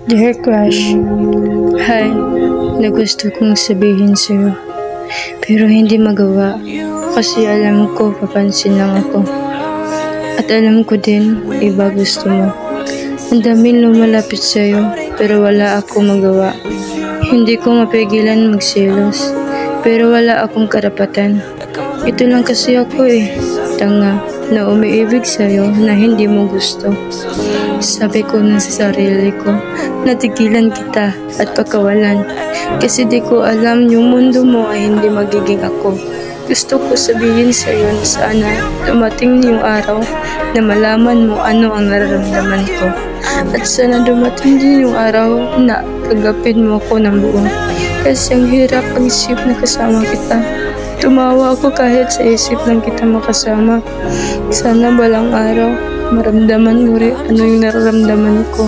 Dear Crush, hi, na gusto kong sabihin sa'yo. Pero hindi magawa kasi alam ko papansin lang ako. At alam ko din, iba gusto mo. Ang daming lumalapit sa'yo pero wala akong magawa. Hindi ko mapigilan magselos pero wala akong karapatan. Ito lang kasi ako tanga na umiibig sa'yo na hindi mo gusto. Sabi ko na sa sarili ko, natigilan kita at pagkawalan. Kasi di ko alam yung mundo mo ay hindi magiging ako. Gusto ko sabihin sa'yo na sana dumating yung araw na malaman mo ano ang nararamdaman ko. At sana dumating din yung araw na tagapin mo ko ng buo. Kasi ang hirap ang-isip na kasama kita. Tumawa ako kahit sa isip lang kita makasama. Sana balang araw maramdaman mo rin ano yung nararamdaman ko.